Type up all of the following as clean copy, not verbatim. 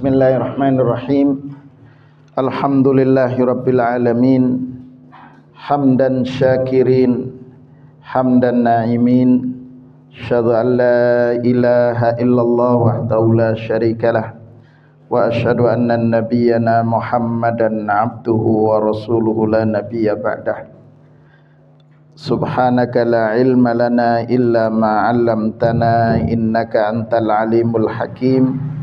Bismillahirrahmanirrahim. Alhamdulillahirabbil alamin. Hamdan syakirin, hamdan na'imin. Asyhadu an la ilaha illallah wahdahu la syarikalah. Wa asyhadu anna nabiyyana Muhammadan abduhu wa rasuluhu la nabiyya ba'dah. Subhanaka la ilma lana illa ma 'allamtana innaka antal alimul hakim.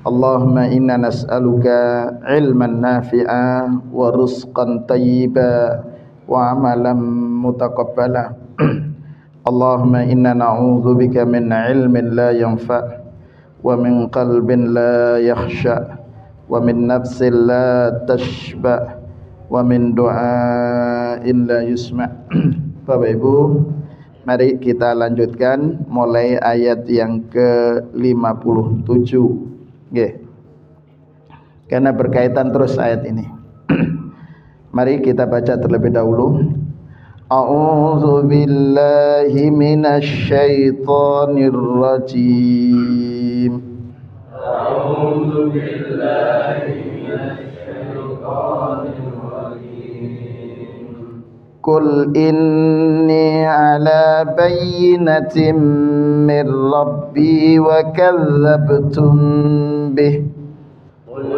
Allahumma inna nas'aluka ilman nafi'a wa rizqan tayyiba wa amalan mutaqabbala. Allahumma inna na'udzubika min ilmin la yanfa' wa min qalbin la yakhsha' wa min nafsin la tashba' wa min du'ain la yusma'. Bapak Ibu, mari kita lanjutkan mulai ayat yang ke-57. Nggih. Karena berkaitan terus ayat ini. Mari kita baca terlebih dahulu. A'udzu billahi minasy syaithanir rajim. A'udzu billahi minasy syaithanir rajim. Qul inni ala bayyinatin min rabbi wa kadzdzabtum bih. Qul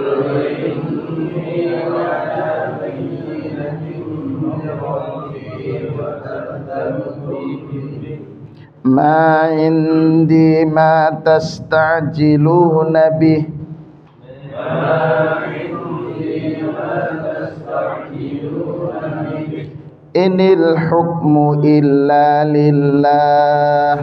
inni ala bayyinatin min rabbi wa kadzdzabtum bih. Ma indi ma tasta'jiluna bih. Ma indi ma tasta'jiluna bih. Inil hukmu illa lillah.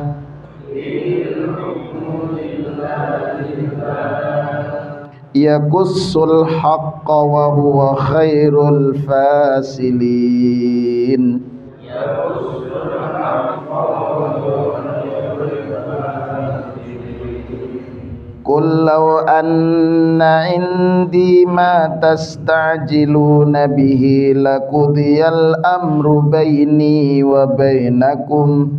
Inil hukmu illa lillah. Yaqussul haqqa wa huwa khairul fasilin. Yaqussul haqqa wa huwa khairul fasilin. Qul law anna indi ma tasta'jiluna bihi laqudiyal amru baini wa bainakum.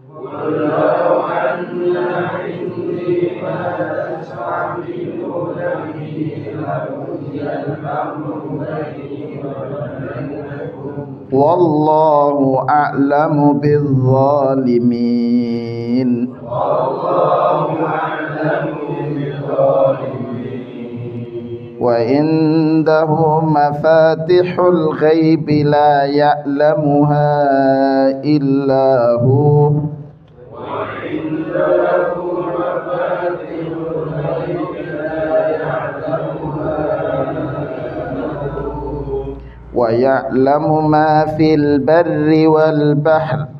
Qul law anna indi ma tasta'jiluna bihi laqudiyal amru baini wa bainakum. Wallahu a'lamu bizzalimin. Wallahu a'lamu. Wa indahu mafatihul ghaib la ya'lamuha illa hu. Wa indahu mafatihul ghaib la ya'lamuha illa hu. Wa ya'lamu ma fil barri wal bahr.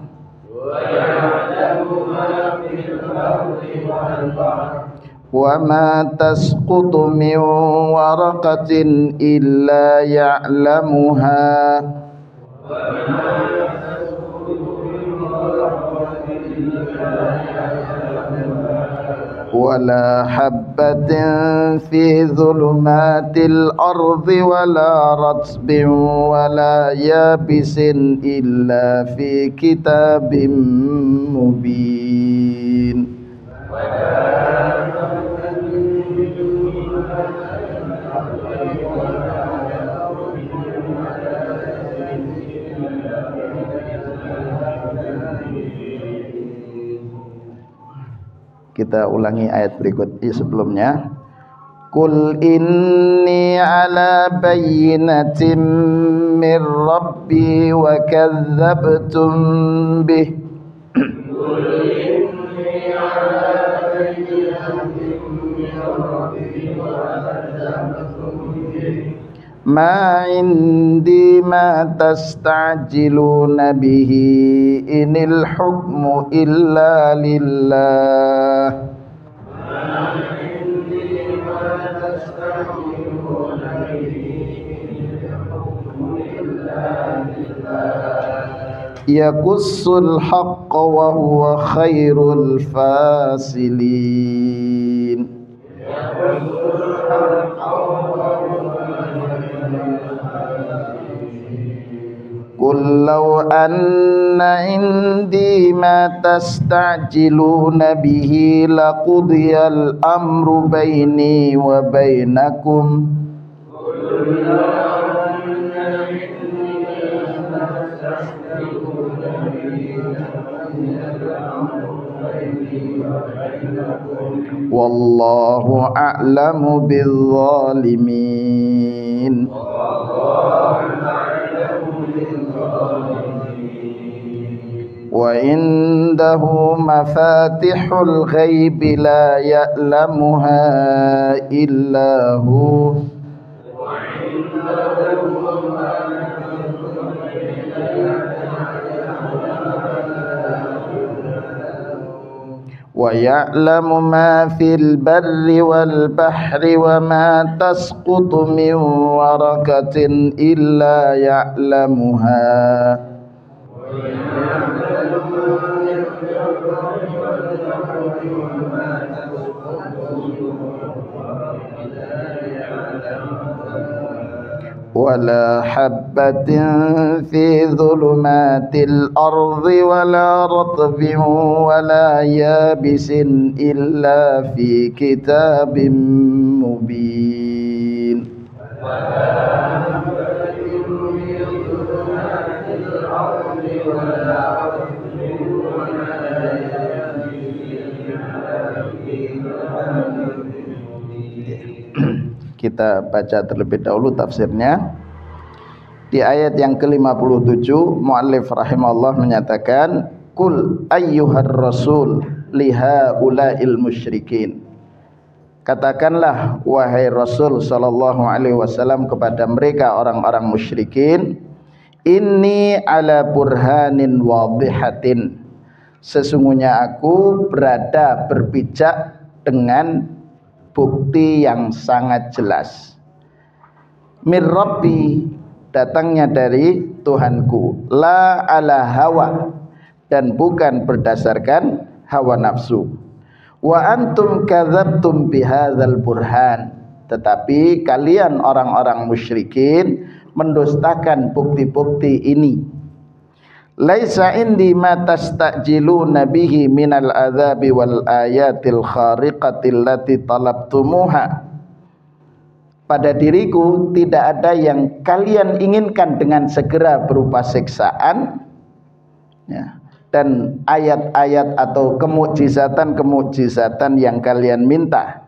Wa ya'lamu ma fil barri wal bahr. Wa ma tasqutu min waraqatin illa ya'lamuha. Wa ma tasqutu min waraqatin illa ya'lamuha. Wa la habbatin fi dhulumatil ardi wa la ratbin wa la yabisin illa fi kitabim mubin. Kita ulangi ayat berikut sebelumnya. Qul inni ala bayyinatin min rabbi wa kadzdzabtum bih. Qul inni ala bayyinatin min rabbi wa kadzdzabtum bih. Ma indi ma tasta'jiluna bihi inil hukmu illa lillah. Ma indi ma tasta'jiluna bihi inil hukmu illa lillah. Yaqussul haqqa wa huwa khairul fasilin. Yaqussul haqqa wa huwa Qul law anna عندي ما تستعجلون به لقضي الأمر بيني وبينكم والله أعلم بالظالمين. وعنده مفاتح الغيب لا يعلمها إلا هو ويعلم ما في البر والبحر وما تسقط من ورقة إلا يعلمها ولا حبة في ظلمات الأرض ولا رطب ولا يابس إلا في كتاب مبين. Kita baca terlebih dahulu tafsirnya. Di ayat yang ke-57 muallif rahimahullah menyatakan kul ayyuhar rasul lihaula'il musyrikin. Katakanlah wahai Rasul sallallahu alaihi wasallam kepada mereka orang-orang musyrikin, inni ala burhanin wadihatin. Sesungguhnya aku berada berpijak dengan bukti yang sangat jelas. Mir Rabbi, datangnya dari Tuhanku, la ala hawa, dan bukan berdasarkan hawa nafsu. Wa antum kadzabtum bihadzal burhan, tetapi kalian orang-orang musyrikin mendustakan bukti-bukti ini. Laisa indi ma tastajiluna bihi minal adzabi wal ayatil khariqati allati talabtumuha. Pada diriku tidak ada yang kalian inginkan dengan segera berupa siksaan, ya, dan ayat-ayat atau kemukjizatan-kemukjizatan yang kalian minta.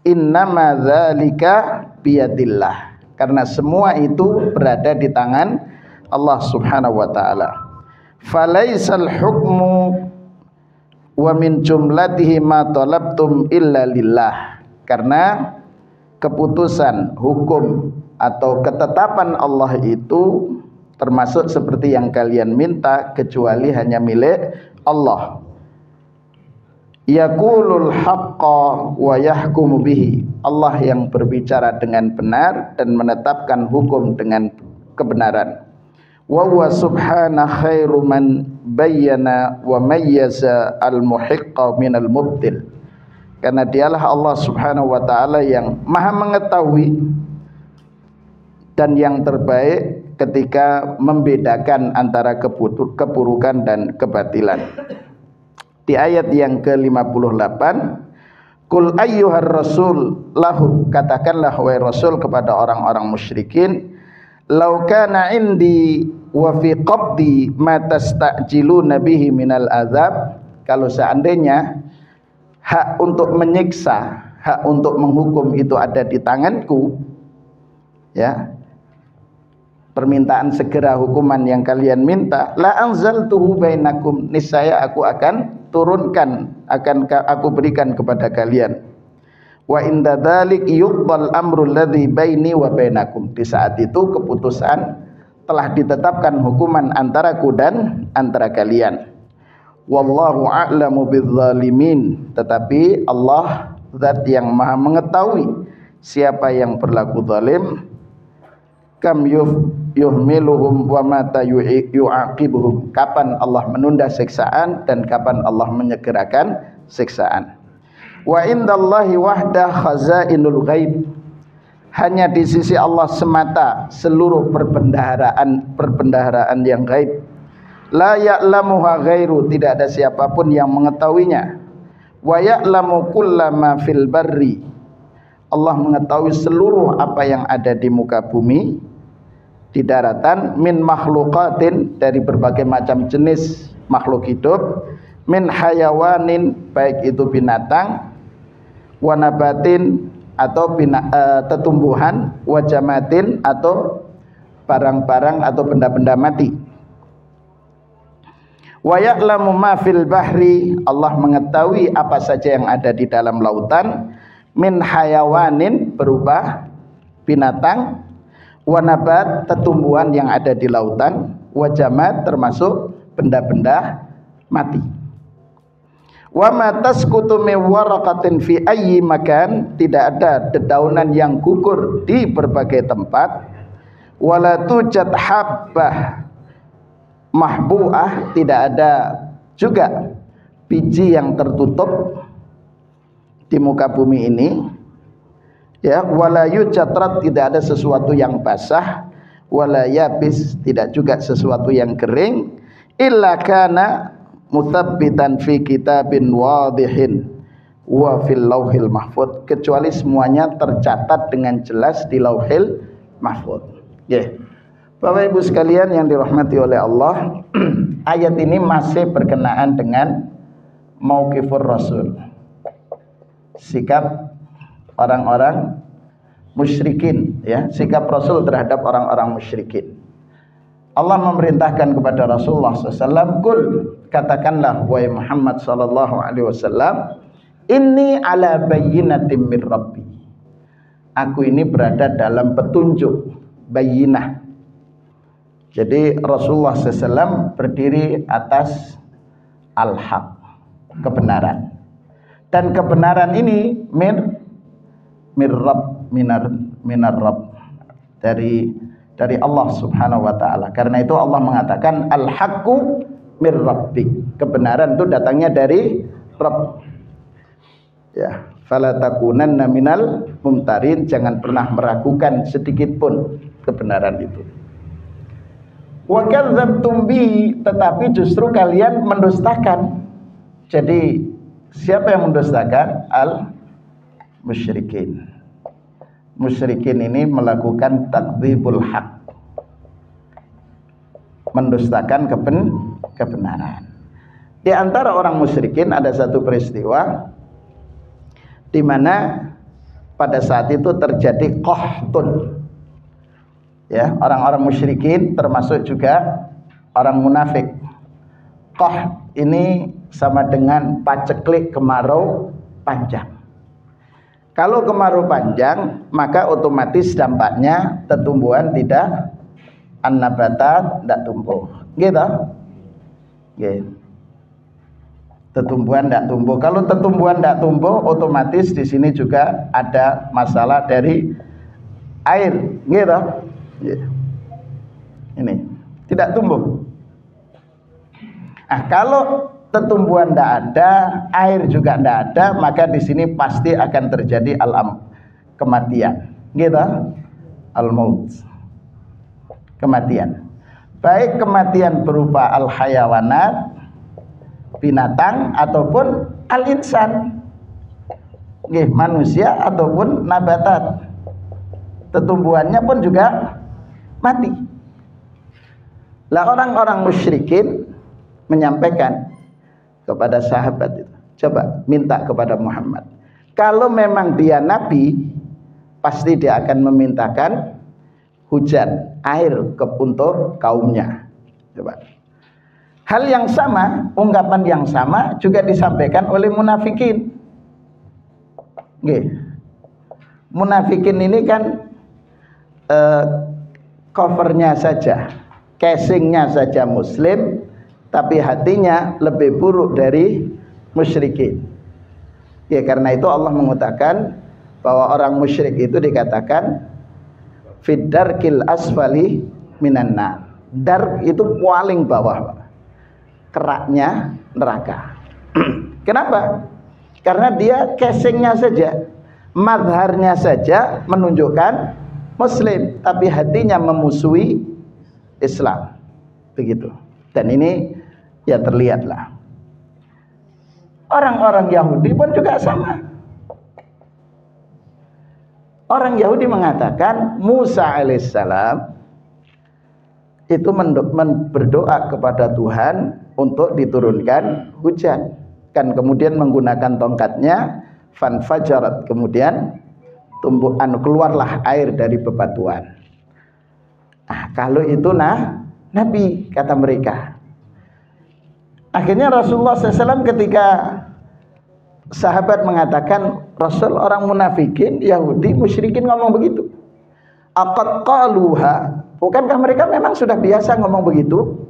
Innama dzalika biyadillah, karena semua itu berada di tangan Allah Subhanahu wa taala. Falaisal hukmu wa min jumlatihi ma talabtum illa lillah, karena keputusan hukum atau ketetapan Allah itu termasuk seperti yang kalian minta kecuali hanya milik Allah. Yaqulul haqqa wa yahkumu bihi, Allah yang berbicara dengan benar dan menetapkan hukum dengan kebenaran. Wa huwa subhana khairu man bayyana wa mayyaza al-muhiqqa minal mubtil. Karena dialah Allah Subhanahu wa taala yang Maha mengetahui dan yang terbaik ketika membedakan antara keburukan dan kebatilan. Di ayat yang ke-58, Qul ayyuhar rasul lahum, katakanlah wahai Rasul kepada orang-orang musyrikin, law kana indi wa fi qabdi ma tastajiluna bihi minal azab, kalau seandainya hak untuk menyiksa, hak untuk menghukum itu ada di tanganku, ya, permintaan segera hukuman yang kalian minta, la anzaltuhu bainakum, niscaya aku akan turunkan, akan aku berikan kepada kalian. Wa inda dzalik yuqbal amrul ladzi baini wa bainakum, di saat itu keputusan telah ditetapkan hukuman antaraku dan antara kalian. Wallahu a'lamu bizzalimin, tetapi Allah zat yang maha mengetahui siapa yang berlaku zalim. Kam yuhmiluhum wa mata yu'aqibuhum, kapan Allah menunda siksaan dan kapan Allah menyegerakan siksaan. Wa indallahi wahda khazainul ghaib, hanya di sisi Allah semata seluruh perbendaharaan yang gaib. la ya'lamuha ghairu, tidak ada siapapun yang mengetahuinya. Wa ya'lamu kullama fil barri, Allah mengetahui seluruh apa yang ada di muka bumi, di daratan, min makhluqatin, dari berbagai macam jenis makhluk hidup, min hayawanin, baik itu binatang, wa nabatin, atau tetumbuhan, wa jamatin, atau barang-barang atau benda-benda mati. Wa ya'lamu ma fil bahri, Allah mengetahui apa saja yang ada di dalam lautan, min hayawanin, berupa binatang, wa nabat, tetumbuhan yang ada di lautan, wa jamad, termasuk benda-benda mati. Wa ma tasqutu min waraqatin fi ayyi makan, tidak ada dedaunan yang gugur di berbagai tempat. Wala tujad habbah mahbu'ah, tidak ada juga biji yang tertutup di muka bumi ini, ya. Wala yujatrat, tidak ada sesuatu yang basah. Wala yabis, tidak juga sesuatu yang kering. Illa kana mutabbitan fi kitabin wadihin wa fil lauhil mahfud, kecuali semuanya tercatat dengan jelas di lauhil mahfud. Ya, Bapak Ibu sekalian yang dirahmati oleh Allah, ayat ini masih berkenaan dengan mauqifur Rasul, sikap orang-orang musyrikin, ya, sikap Rasul terhadap orang-orang musyrikin. Allah memerintahkan kepada Rasulullah SAW, kul, katakanlah wahai Muhammad sallallahu alaihi wasallam, inni ala bayyinatin min rabbi, aku ini berada dalam petunjuk, bayyinah. Jadi Rasulullah SAW berdiri atas al-haq, kebenaran. Dan kebenaran ini minar Rabb, dari Allah Subhanahu wa taala. Karena itu Allah mengatakan al-haqqu mir rabbi, kebenaran itu datangnya dari Rabb. Ya, fala takunanna minal mumtarin, jangan pernah meragukan sedikit pun kebenaran itu. Wa kadzabtum bi, tetapi justru kalian mendustakan. Jadi siapa yang mendustakan? Al musyrikin. Musyrikin ini melakukan takdzibul haq, mendustakan kebenaran. Di antara orang musyrikin ada satu peristiwa di mana pada saat itu terjadi qahtun. Ya, orang-orang musyrikin termasuk juga orang munafik. Qah ini sama dengan paceklik, kemarau panjang. Kalau kemarau panjang, maka otomatis dampaknya tetumbuhan tidak, an-nabatat tidak tumbuh. Gitu. Gitu. Tetumbuhan tidak tumbuh. Kalau tetumbuhan tidak tumbuh, otomatis di sini juga ada masalah dari air. Gitu. Yeah. Ini tidak tumbuh. Nah, kalau tetumbuhan tidak ada, air juga tidak ada, maka di sini pasti akan terjadi kematian. Gitu, al-maut, kematian. Baik kematian berupa al-hayawanat, binatang, ataupun al-insan, manusia ataupun nabatat. Tetumbuhannya pun juga mati. Lah orang-orang musyrikin menyampaikan kepada sahabat itu, coba minta kepada Muhammad, kalau memang dia nabi, pasti dia akan memintakan hujan air untuk kaumnya. Coba. Hal yang sama, ungkapan yang sama juga disampaikan oleh munafikin. Munafikin ini kan covernya saja, casingnya saja muslim, tapi hatinya lebih buruk dari musyrikin. Ya, karena itu Allah mengatakan bahwa orang musyrik itu dikatakan fid darkil asfali minan nar. Dark itu paling bawah, keraknya neraka. Kenapa? Karena dia casingnya saja, madharnya saja menunjukkan muslim, tapi hatinya memusuhi Islam. Begitu. Dan ini ya terlihatlah. Orang-orang Yahudi pun juga sama. Orang Yahudi mengatakan Musa alaihissalam itu berdoa kepada Tuhan untuk diturunkan hujan. Kan kemudian menggunakan tongkatnya, fanfajarat, kemudian keluarlah air dari bebatuan. Nah, kalau itu Nabi, kata mereka. Akhirnya Rasulullah SAW ketika sahabat mengatakan, Rasul, orang munafikin, Yahudi, musyrikin ngomong begitu. Aqad qaluha, bukankah mereka memang sudah biasa ngomong begitu?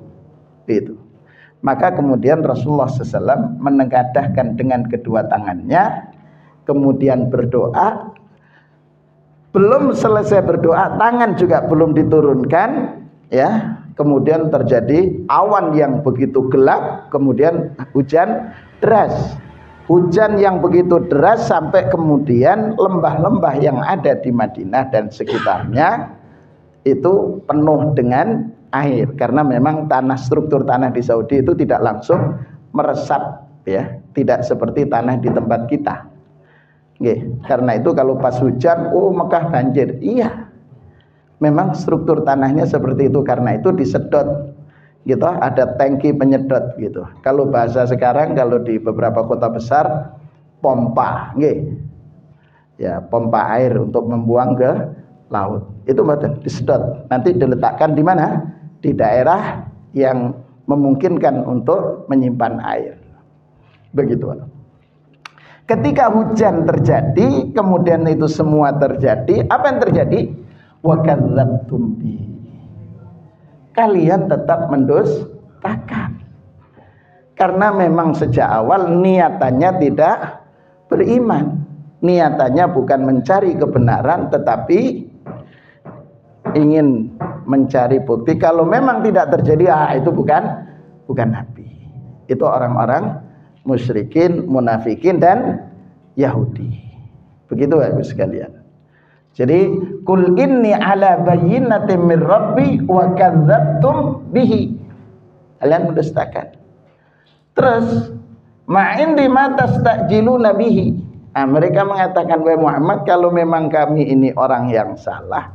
Itu. Maka kemudian Rasulullah SAW menengadahkan dengan kedua tangannya, kemudian berdoa. Belum selesai berdoa, tangan juga belum diturunkan, ya. Kemudian terjadi awan yang begitu gelap, kemudian hujan deras. Hujan yang begitu deras sampai kemudian lembah-lembah yang ada di Madinah dan sekitarnya itu penuh dengan air, karena memang struktur tanah di Saudi itu tidak langsung meresap, ya, tidak seperti tanah di tempat kita. Karena itu kalau pas hujan, Mekah banjir. Iya, memang struktur tanahnya seperti itu, karena itu disedot, gitu, ada tangki penyedot, gitu. Kalau bahasa sekarang, kalau di beberapa kota besar, pompa, ya, pompa air untuk membuang ke laut. Itu betul disedot. Nanti diletakkan di mana? Di daerah yang memungkinkan untuk menyimpan air. Begitu. Ketika hujan terjadi, kemudian itu semua terjadi, apa yang terjadi? Wa kadzdzabtum bi. Kalian tetap mendustakan. Karena memang sejak awal niatannya tidak beriman. Niatannya bukan mencari kebenaran, tetapi ingin mencari bukti. Kalau memang tidak terjadi, itu bukan Nabi. Itu orang-orang musyrikin, munafikin, dan Yahudi. Begitu Ibu sekalian. Jadi kul inni ala bayyinatin min rabbi wa kadzdzabtum bihi. Kalian mendustakan. Terus ma'indi ma tastajiluna bihi. Nah, mereka mengatakan, wahai Muhammad, kalau memang kami ini orang yang salah,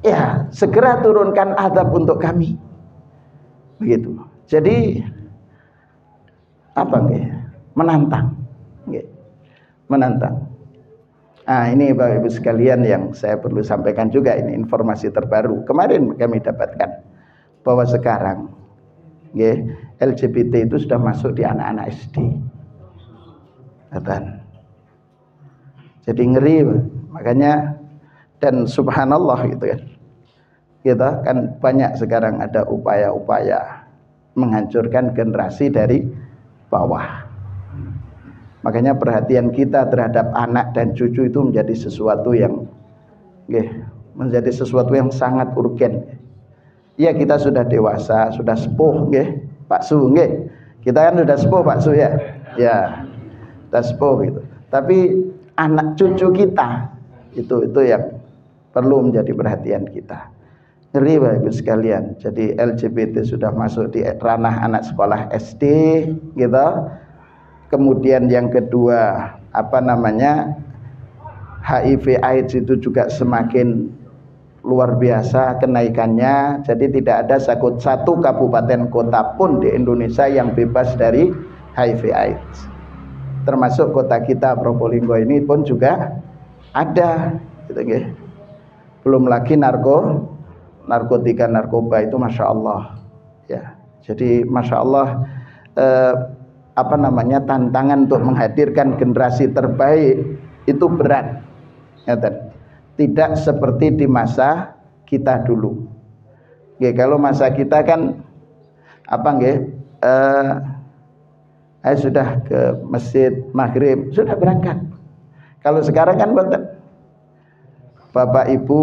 ya segera turunkan azab untuk kami. Begitu. Jadi apa menantang, menantang. Nah, ini Bapak Ibu sekalian yang saya perlu sampaikan juga, ini informasi terbaru. Kemarin kami dapatkan bahwa sekarang LGBT itu sudah masuk di anak-anak SD. Jadi ngeri, makanya, dan subhanallah gitu kan. Kita kan banyak sekarang ada upaya-upaya menghancurkan generasi dari bawah. Makanya perhatian kita terhadap anak dan cucu itu menjadi sesuatu yang sangat urgen. Ya, kita sudah dewasa, sudah sepuh, Pak Su, kita kan sudah sepuh Pak Su, ya, sudah sepuh gitu. Tapi anak cucu kita itu yang perlu menjadi perhatian kita. Ngeri Bapak Ibu sekalian. Jadi LGBT sudah masuk di ranah anak sekolah SD, gitu. Kemudian yang kedua, HIV AIDS itu juga semakin luar biasa kenaikannya. Jadi tidak ada satu kabupaten kota pun di Indonesia yang bebas dari HIV AIDS. Termasuk kota kita Probolinggo ini pun juga ada, gitu, belum lagi narkotika, narkoba itu masya Allah, ya. Jadi masya Allah, tantangan untuk menghadirkan generasi terbaik itu berat, tidak seperti di masa kita dulu. Kalau masa kita kan sudah ke masjid maghrib sudah berangkat. Kalau sekarang kan Bapak Ibu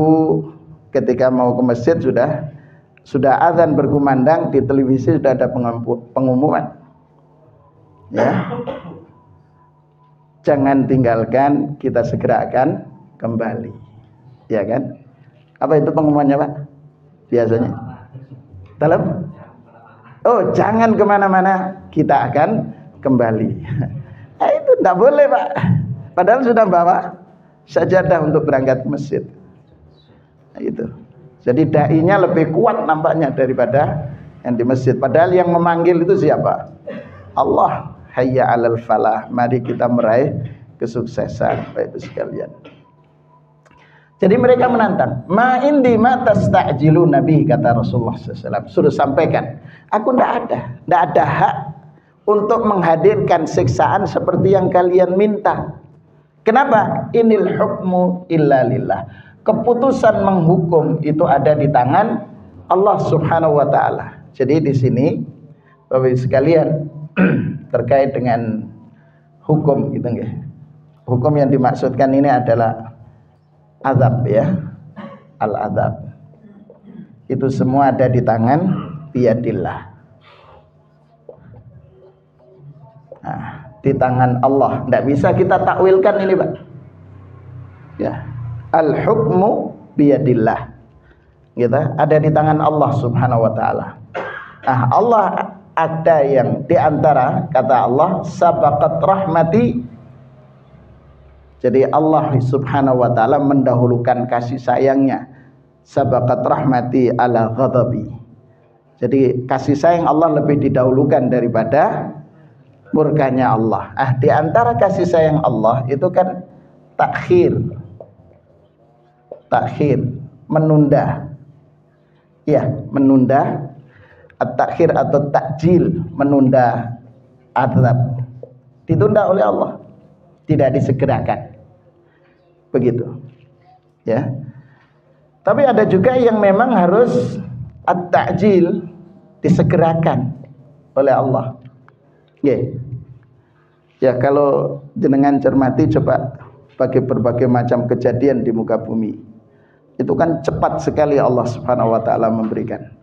ketika mau ke masjid sudah azan berkumandang, di televisi sudah ada pengumuman, ya, jangan tinggalkan, kita segera akan kembali, ya kan? Apa itu pengumumannya Pak? Biasanya dalam Oh, jangan kemana-mana, kita akan kembali. Nah, itu tidak boleh, Pak. Padahal sudah bawa sajadah untuk berangkat ke masjid. Nah, itu. Jadi dai-nya lebih kuat nampaknya daripada yang di masjid. Padahal yang memanggil itu siapa? Allah. Hayya 'alal falah. Mari kita meraih kesuksesan, Bapak Ibu sekalian. Jadi mereka menantang. Ma indi ma tasta'jilu nabi, kata Rasulullah SAW. Suruh sampaikan, aku tidak ada hak untuk menghadirkan siksaan seperti yang kalian minta. Kenapa? Inil hukmu illa lillah. Keputusan menghukum itu ada di tangan Allah Subhanahu wa taala. Jadi di sini Bapak Ibu sekalian terkait dengan hukum gitu nggih. Hukum yang dimaksudkan ini adalah azab ya. Al-azab. Itu semua ada di tangan biyadillah. Nah, di tangan Allah. Tidak bisa kita takwilkan ini, Pak. Ya. Al-hukmu biyadillah. Gitu, ada di tangan Allah Subhanahu wa taala. Nah, Allah ada yang di antara, kata Allah, sabaqat rahmati. Jadi Allah Subhanahu wa taala mendahulukan kasih sayangnya. Sabaqat rahmati ala ghadabi. Jadi kasih sayang Allah lebih didahulukan daripada murkanya Allah. Di antara kasih sayang Allah itu kan takhir, menunda. Ya, menunda. At-takhir atau takjil, menunda azab. Ditunda oleh Allah, tidak disegerakan. Begitu. Ya. Tapi ada juga yang memang harus at-takjil, disegerakan oleh Allah. Ya, kalau jenengan cermati coba bagi berbagai macam kejadian di muka bumi, itu kan cepat sekali Allah Subhanahu wa taala memberikan.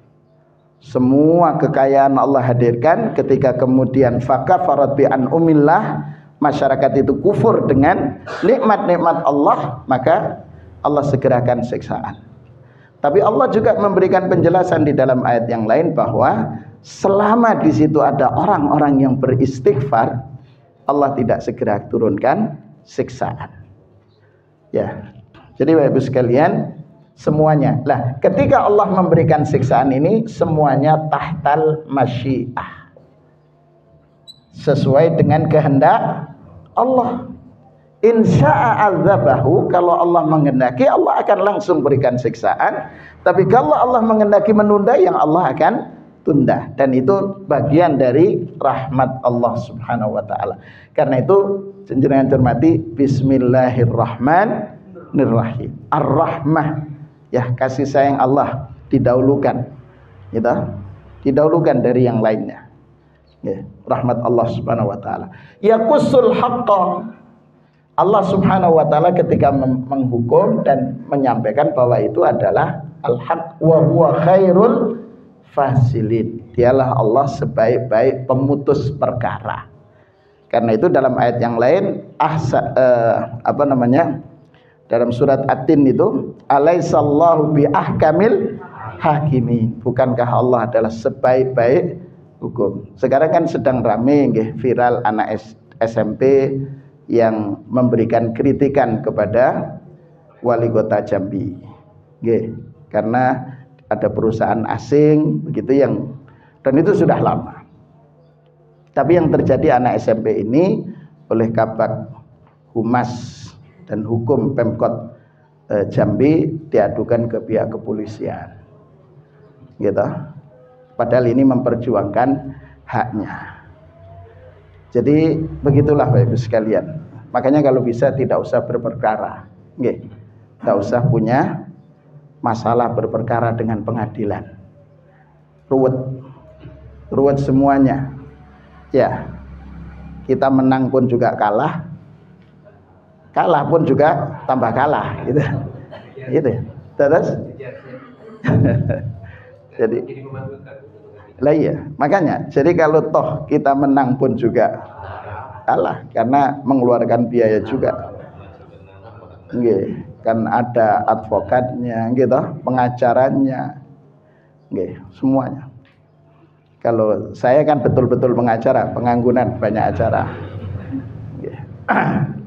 Semua kekayaan Allah hadirkan, ketika kemudian fakafarat bi an'umillah, masyarakat itu kufur dengan nikmat-nikmat Allah, maka Allah segerakan siksaan. Tapi Allah juga memberikan penjelasan di dalam ayat yang lain bahwa selama di situ ada orang-orang yang beristighfar, Allah tidak segera turunkan siksaan. Ya. Jadi Bapak Ibu sekalian, semuanya. Lah, ketika Allah memberikan siksaan ini semuanya tahtal masyiah. Sesuai dengan kehendak Allah. Insya'a azabahu, kalau Allah menghendaki Allah akan langsung berikan siksaan. Tapi kalau Allah menghendaki menunda, yang Allah akan tunda, dan itu bagian dari rahmat Allah Subhanahu wa taala. Karena itu jenengan cermati, bismillahirrahmanirrahim. Ar-rahmah, ya, kasih sayang Allah didahulukan. Gitu? Didahulukan dari yang lainnya. Ya, rahmat Allah Subhanahu wa taala. Yaqusul haqqa. Allah Subhanahu wa taala ketika menghukum dan menyampaikan bahwa itu adalah al-haq wa huwa khairul fasilin. Dialah Allah sebaik-baik pemutus perkara. Karena itu dalam ayat yang lain dalam surat At-Tin itu, alaisallahu bi ahkamil hakimin. Bukankah Allah adalah sebaik-baik hukum? Sekarang kan sedang rame viral anak SMP yang memberikan kritikan kepada wali kota Jambi. Karena ada perusahaan asing begitu dan itu sudah lama. Tapi yang terjadi anak SMP ini oleh Kabag Humas dan Hukum Pemkot Jambi diadukan ke pihak kepolisian. Gitu. Padahal ini memperjuangkan haknya. Jadi begitulah Bapak Ibu sekalian. Makanya kalau bisa tidak usah berperkara. Tidak usah punya masalah berperkara dengan pengadilan. Ruwet semuanya. Ya, kita menang pun juga kalah, kalah pun juga tambah kalah, gitu. Terus, jadi, lah iya, makanya. Jadi kalau toh kita menang pun juga kalah, karena mengeluarkan biaya juga. Kan ada advokatnya, gitu, pengacaranya, semuanya. Kalau saya kan betul-betul pengacara, penganggunan, banyak acara.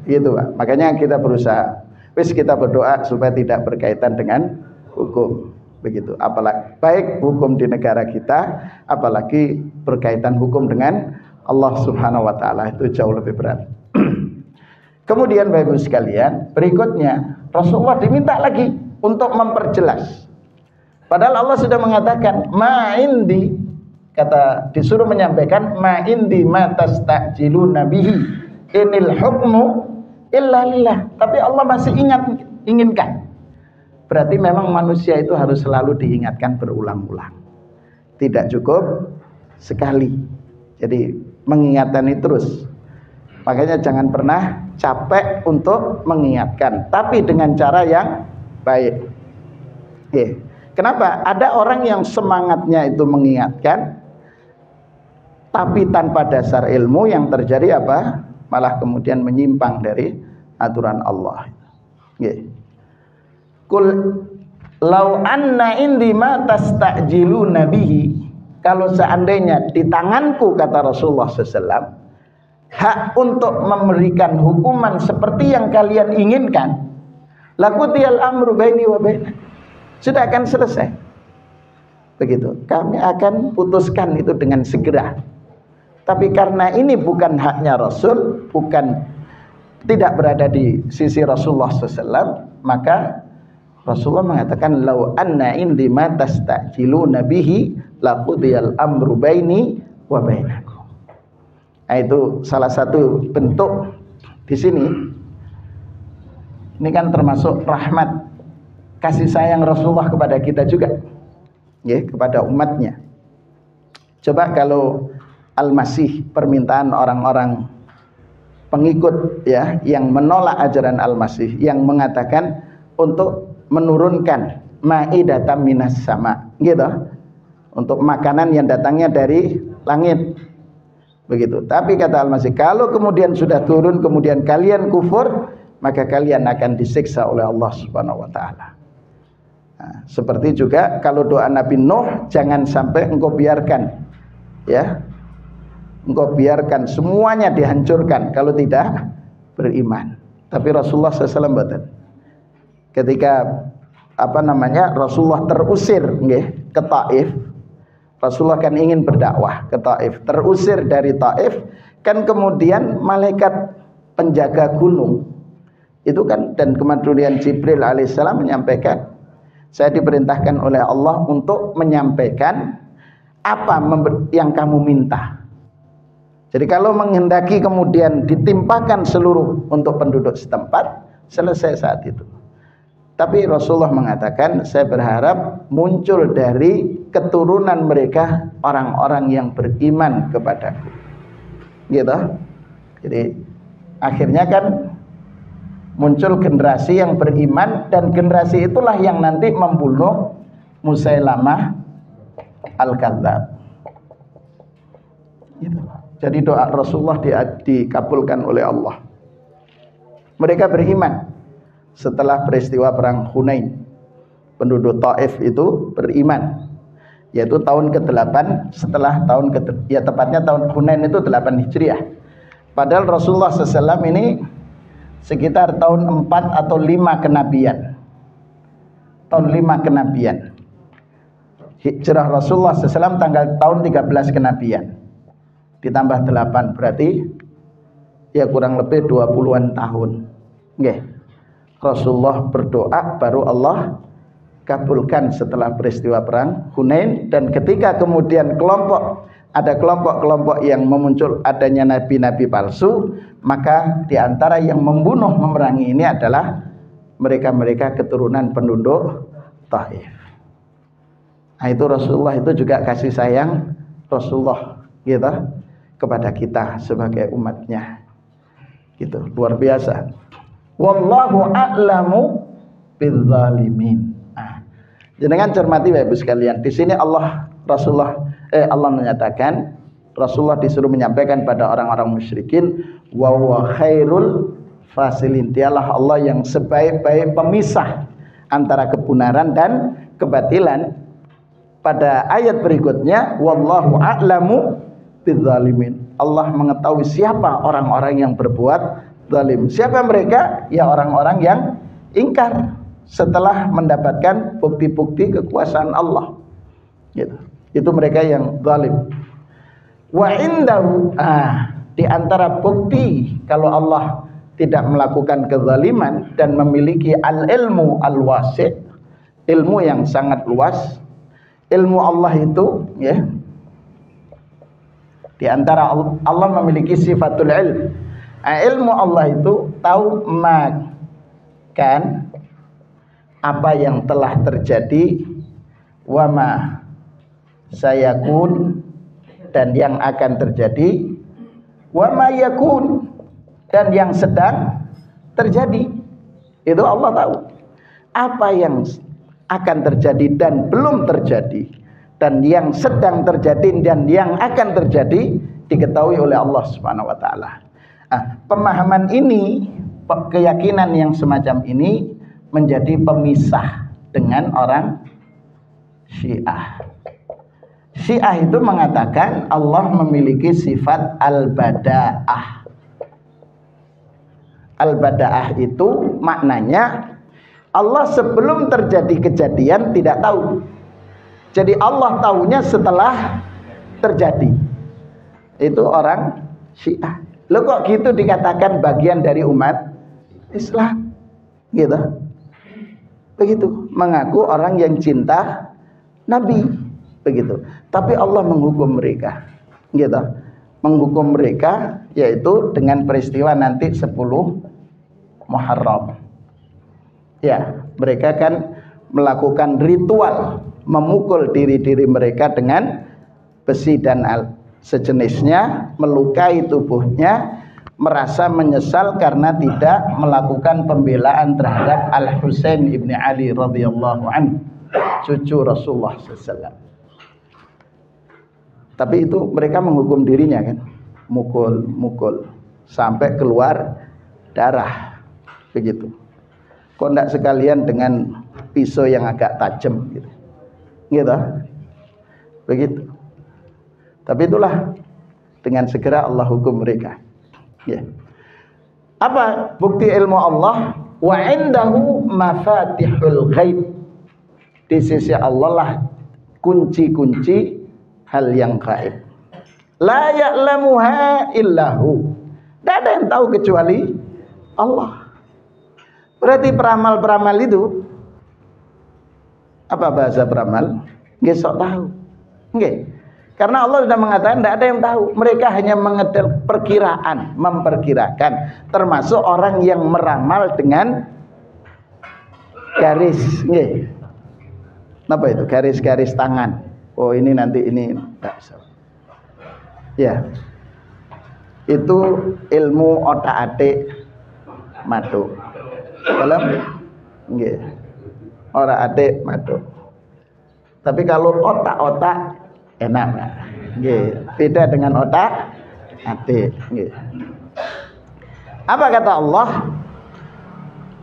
Gitu Pak. Makanya kita berusaha. Wis kita berdoa supaya tidak berkaitan dengan hukum. Begitu. Apalagi baik hukum di negara kita, apalagi berkaitan hukum dengan Allah Subhanahu wa taala, itu jauh lebih berat. Kemudian Bapak Ibu sekalian, berikutnya Rasulullah diminta lagi untuk memperjelas. Padahal Allah sudah mengatakan, ma indi, kata disuruh menyampaikan, ma indi ma tastajiluna bihi inil hukmu illa lillah. Tapi Allah masih inginkan. Berarti memang manusia itu harus selalu diingatkan berulang-ulang. Tidak cukup sekali. Jadi mengingatkan ini terus. Makanya jangan pernah capek untuk mengingatkan, tapi dengan cara yang baik. Oke. Kenapa? Ada orang yang semangatnya itu mengingatkan, tapi tanpa dasar ilmu, yang terjadi apa? Malah kemudian menyimpang dari aturan Allah. Oke. Kul lau anna indi ma tastajiluna bihi, kalau seandainya di tanganku, kata Rasulullah SAW, hak untuk memberikan hukuman seperti yang kalian inginkan, laqutiyal amru baini wa bainakum, sudah akan selesai. Begitu. Kami akan putuskan itu dengan segera. Tapi karena ini bukan haknya Rasul, tidak berada di sisi Rasulullah SAW, maka Rasulullah mengatakan, lau anna indi ma tastajiluna bihi laqudiyal amru baini wa bainakum. Nah, itu salah satu bentuk di sini. Ini kan termasuk rahmat, kasih sayang Rasulullah kepada kita juga, ya, kepada umatnya. Coba kalau Al-Masih, permintaan orang-orang pengikut, ya, yang menolak ajaran Al-Masih, yang mengatakan untuk menurunkan ma'idatan minas sama, gitu, untuk makanan yang datangnya dari langit. Begitu. Tapi kata Al-Masih, kalau kemudian sudah turun, kemudian kalian kufur, maka kalian akan disiksa oleh Allah Subhanahu wa taala. Nah, seperti juga kalau doa Nabi Nuh, jangan sampai engkau biarkan, ya, engkau biarkan semuanya dihancurkan kalau tidak beriman. Tapi Rasulullah SAW betul. Ketika Rasulullah terusir, nggih, ke Taif. Rasulullah kan ingin berdakwah ke Taif, terusir dari Taif, kan kemudian malaikat penjaga gunung itu kan, dan kemudian Jibril alaihissalam menyampaikan, saya diperintahkan oleh Allah untuk menyampaikan apa yang kamu minta. Jadi kalau menghendaki kemudian ditimpakan seluruh untuk penduduk setempat, selesai saat itu. Tapi Rasulullah mengatakan, saya berharap muncul dari keturunan mereka orang-orang yang beriman kepadaku. Gitu. Jadi akhirnya kan muncul generasi yang beriman, dan generasi itulah yang nanti membunuh Musailamah Al-Kadzdzab. Gitu. Jadi doa Rasulullah dikabulkan oleh Allah. Mereka beriman. Setelah peristiwa perang Hunain, penduduk Taif itu beriman, yaitu tahun ke-8 setelah tepatnya tahun Hunain itu 8 Hijriah. Padahal Rasulullah SAW ini sekitar tahun 4 atau 5 kenabian. Tahun 5 kenabian. Hijrah Rasulullah SAW tahun 13 kenabian. Ditambah 8 berarti ya kurang lebih 20-an tahun. Nggih. Rasulullah berdoa, baru Allah kabulkan setelah peristiwa perang Hunain. Dan ketika kemudian ada kelompok-kelompok yang memuncul adanya nabi-nabi palsu, maka diantara yang membunuh memerangi ini adalah mereka-mereka keturunan penduduk Taif. Nah, itu Rasulullah itu juga kasih sayang Rasulullah, gitu, kepada kita sebagai umatnya, gitu, luar biasa. Wallahu a'lamu bizzalimin. Nah, jangan cermati Bapak Ibu sekalian. Di sini Allah menyatakan, Rasulullah disuruh menyampaikan pada orang-orang musyrikin, wa huwa khairul fasilin. Dialah Allah yang sebaik-baik pemisah antara kebenaran dan kebatilan. pada ayat berikutnya, wallahu a'lamu bidzalimin. Allah mengetahui siapa orang-orang yang berbuat zalim. Siapa mereka? Ya orang-orang yang ingkar setelah mendapatkan bukti-bukti kekuasaan Allah. Gitu. Itu mereka yang zalim. Wa indahu, di antara bukti kalau Allah tidak melakukan kezaliman dan memiliki al-ilmu al-wasi', ilmu yang sangat luas. Ilmu Allah itu, ya, di antara Allah memiliki sifatul ilm. Ilmu Allah itu tahu kan apa yang telah terjadi, wa ma sayakun, dan yang akan terjadi, wa ma yakun, dan yang sedang terjadi. Itu Allah tahu. Apa yang akan terjadi dan belum terjadi, dan yang sedang terjadi dan yang akan terjadi diketahui oleh Allah Subhanahu wa taala. Pemahaman ini, keyakinan yang semacam ini menjadi pemisah dengan orang Syiah. Syiah itu mengatakan Allah memiliki sifat al-bada'ah. Al-bada'ah itu maknanya Allah sebelum terjadi kejadian tidak tahu. Jadi Allah tahunya setelah terjadi. Itu orang Syiah. Loh kok gitu dikatakan bagian dari umat Islam? Gitu. Begitu. Mengaku orang yang cinta Nabi. Begitu. Tapi Allah menghukum mereka. Gitu. Menghukum mereka yaitu dengan peristiwa nanti 10 Muharram. Ya, mereka kan melakukan ritual memukul diri-diri mereka dengan besi dan sejenisnya, melukai tubuhnya, merasa menyesal karena tidak melakukan pembelaan terhadap Al-Husain ibn Ali radhiyallahu anhu, cucu Rasulullah SAW. Tapi itu mereka menghukum dirinya kan, mukul sampai keluar darah, begitu. Kok enggak sekalian dengan pisau yang agak tajam gitu. Gitu. Begitu. Tapi itulah dengan segera Allah hukum mereka. Ya. Apa bukti ilmu Allah? Wa indahu mafatihul ghaib. Di sisi Allah lah kunci-kunci hal yang gaib. La ya'lamuha illahu. Tidak ada yang tahu kecuali Allah. Berarti peramal-peramal itu, apa bahasa peramal? Nggak sok tahu. Nggak. Karena Allah sudah mengatakan tidak ada yang tahu. Mereka hanya mengedel perkiraan, memperkirakan. Termasuk orang yang meramal dengan garis. Nggak. Apa itu? Garis-garis tangan. Oh ini nanti ini. Ya. Itu ilmu otak-atik madu. Dalam nggih. Ora adik madu. Tapi kalau otak-otak enak. Nggih, beda dengan otak adik, nggih. Apa kata Allah?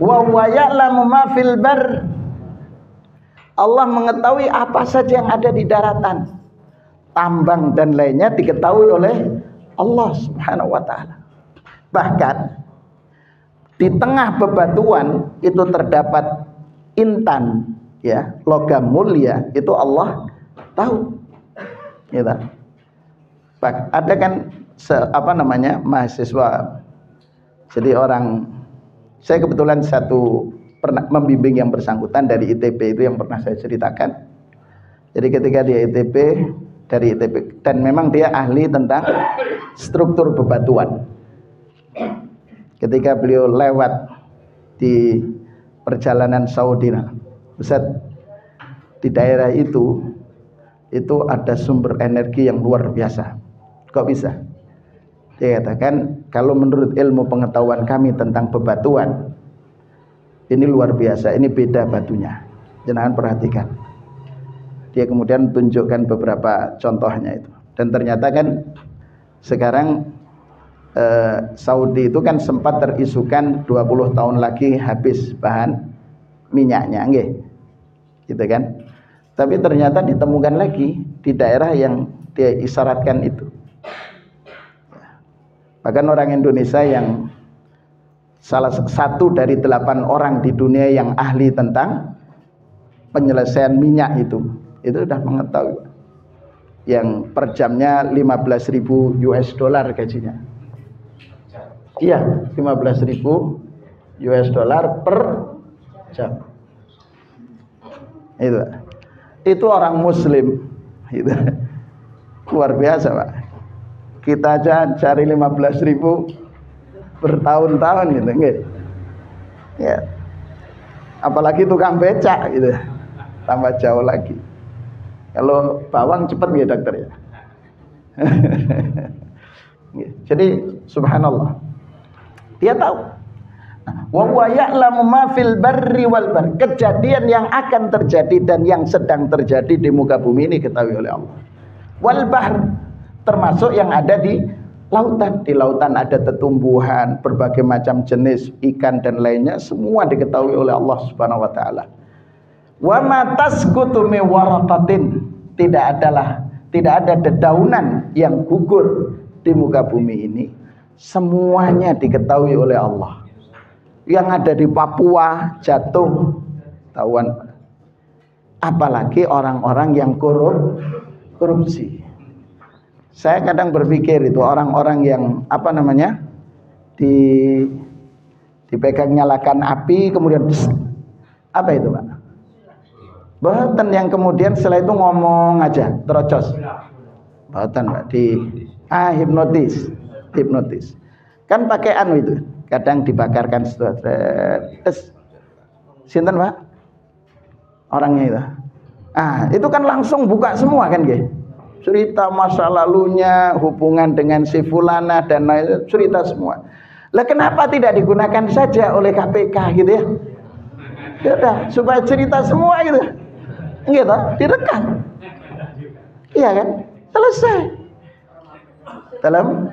Wa huwa ya'lamu ma fil bar. Allah mengetahui apa saja yang ada di daratan. Tambang dan lainnya diketahui oleh Allah Subhanahu wa taala. Bahkan di tengah bebatuan itu terdapat intan, ya, logam mulia, itu Allah tahu. Gitu. Ada kan mahasiswa. Jadi saya kebetulan pernah membimbing yang bersangkutan dari ITB itu yang pernah saya ceritakan. Jadi ketika dia dari ITB dan memang dia ahli tentang struktur bebatuan. Ketika beliau lewat di perjalanan Saudi, Ustaz, di daerah itu ada sumber energi yang luar biasa. Kok bisa? Dia katakan, kalau menurut ilmu pengetahuan kami tentang bebatuan, ini luar biasa, ini beda batunya. Jangan perhatikan. Dia kemudian tunjukkan beberapa contohnya itu. Dan ternyata kan sekarang Saudi itu kan sempat terisukan 20 tahun lagi habis bahan minyaknya, nggih. Gitu kan. Tapi ternyata ditemukan lagi di daerah yang dia isyaratkan itu. Bahkan orang Indonesia yang salah satu dari 8 orang di dunia yang ahli tentang penyelesaian minyak itu sudah mengetahui yang per jamnya 15.000 US dollar gajinya. Iya, 15.000 US dollar per jam. Itu orang Muslim, itu luar biasa, Pak. Kita aja cari 15.000 bertahun-tahun gitu, enggak? Ya. Apalagi tukang becak gitu. Tambah jauh lagi. Kalau bawang cepat ya dokter ya. Jadi subhanallah. Dia tahu. Wa huwa ya'lamu ma fil barri wal bahr. Kejadian yang akan terjadi dan yang sedang terjadi di muka bumi ini diketahui oleh Allah. Wal bahr, termasuk yang ada di lautan. Di lautan ada tetumbuhan, berbagai macam jenis ikan dan lainnya, semua diketahui oleh Allah Subhanahu wa taala. Wa ma tasqutu min waraqatin, tidak ada dedaunan yang gugur di muka bumi ini, semuanya diketahui oleh Allah. Yang ada di Papua jatuh tahuan, apalagi orang-orang yang korupsi. Saya kadang berpikir itu orang-orang yang dipegang nyalakan api kemudian apa itu, Pak? Bahkan yang kemudian setelah itu ngomong aja terocos. Bahkan, Pak, hipnotis. Kan pakai itu. Kadang dibakarkan terus sinten, Pak? Orangnya itu. Itu kan langsung buka semua kan, nggih. Cerita masa lalunya, hubungan dengan si fulana dan lain, cerita semua. Lah kenapa tidak digunakan saja oleh KPK gitu ya? Ya udah, supaya cerita semua gitu. Gitu, direkam. Iya kan? Selesai. Dalam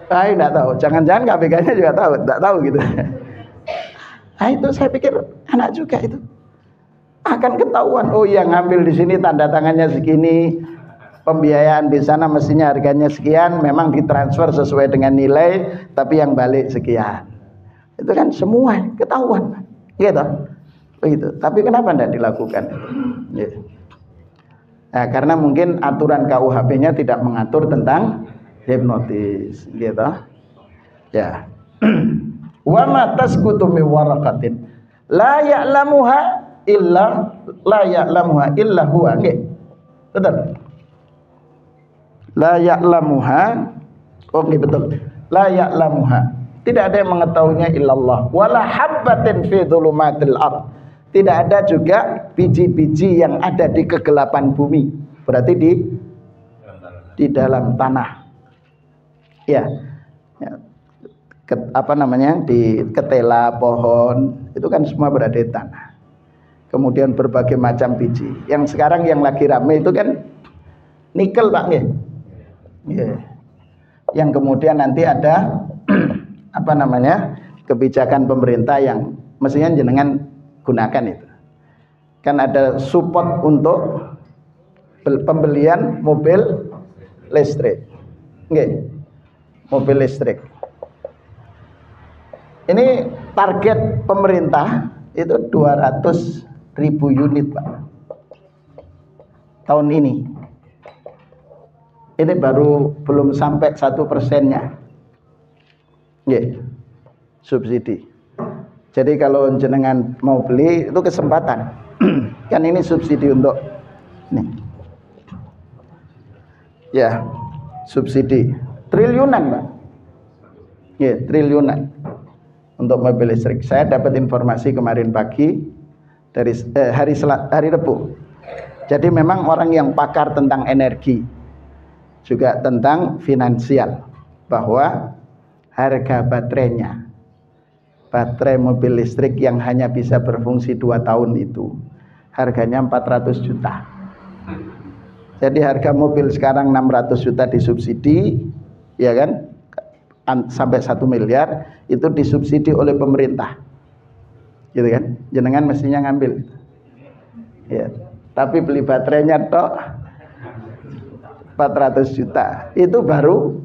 enggak tahu. Jangan-jangan KPK-nya juga tahu, enggak tahu gitu. Itu saya pikir anak juga itu. Akan ketahuan, oh yang ngambil di sini tanda tangannya segini, pembiayaan di sana mestinya harganya sekian, memang ditransfer sesuai dengan nilai, tapi yang balik sekian. Itu kan semua ketahuan, gitu. Begitu. Tapi kenapa tidak dilakukan? Gitu. Nah, karena mungkin aturan KUHP-nya tidak mengatur tentang hipnotis, gitu. Ya. Wa ma tasqutu min waraqatin la ya'lamuha illa huwa. Nggih. Betul. La ya'lamuha. Oke, betul. La ya'lamuha. Tidak ada yang mengetahuinya illallah. Wala habbatin fi dhulumatil ardh. Tidak ada juga biji-biji yang ada di kegelapan bumi. Berarti di dalam tanah. Ya. Di ketela pohon, itu kan semua berada di tanah. Kemudian berbagai macam biji. Yang sekarang yang lagi rame itu kan nikel, Pak, nggih. Yeah. Yang kemudian nanti ada kebijakan pemerintah yang mestinya jenengan gunakan itu. Kan ada support untuk pembelian mobil listrik. Nggih. Mobil listrik. Ini target pemerintah itu 200.000 unit, Pak. Tahun ini. Ini baru belum sampai 1%-nya. Nggih. Subsidi. Jadi kalau jenengan mau beli itu kesempatan. Kan ini subsidi untuk nih. Ya, subsidi triliunan, Pak. Ya, triliunan untuk mobil listrik. Saya dapat informasi kemarin pagi dari hari Rabu. Jadi memang orang yang pakar tentang energi, juga tentang finansial, bahwa harga baterai mobil listrik yang hanya bisa berfungsi 2 tahun itu harganya 400 juta. Jadi harga mobil sekarang 600 juta disubsidi, ya kan, sampai 1 miliar itu disubsidi oleh pemerintah, gitu kan. Jenengan mestinya ngambil, Ya. Tapi beli baterainya tok 400 juta. Itu baru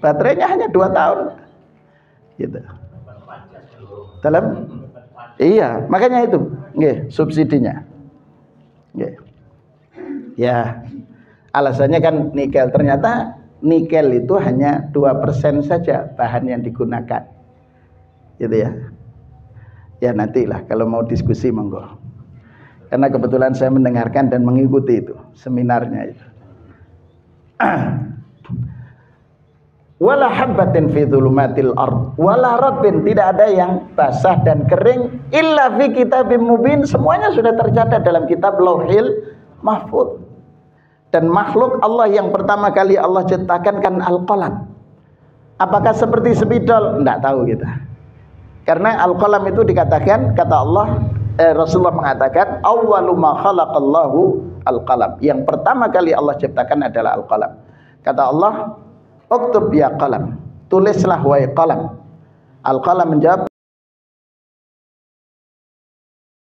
baterainya hanya 2 tahun. Gitu. Dalam iya, makanya itu nggih, subsidinya. Nggih. Ya. Alasannya kan nikel, ternyata nikel itu hanya 2% saja bahan yang digunakan. Gitu ya. Ya nantilah kalau mau diskusi monggo. Karena kebetulan saya mendengarkan dan mengikuti itu seminarnya itu. Wala habbatin fi dzulumatil ard wala rabbin, tidak ada yang basah dan kering illa fi kitabim mubin, semuanya sudah tercatat dalam kitab Lauhil Mahfuz. Dan makhluk Allah yang pertama kali Allah ciptakan kan al-qalam. Apakah seperti spidol? Enggak tahu kita. Karena al-qalam itu dikatakan, kata Allah, Rasulullah mengatakan awwalu ma khalaqallahu al-qalam. Yang pertama kali Allah ciptakan adalah al-qalam. Kata Allah, uktub ya qalam, tulislah wahai qalam. Al-qalam menjawab,